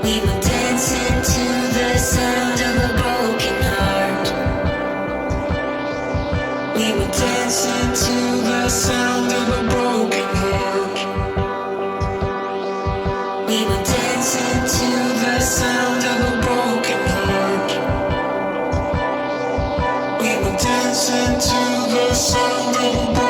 We were dancing to the sound of a broken heart. We were dancing to the sound of a broken heart. We were dancing to the sound of a broken heart. We were dancing to the sound of a broken heart.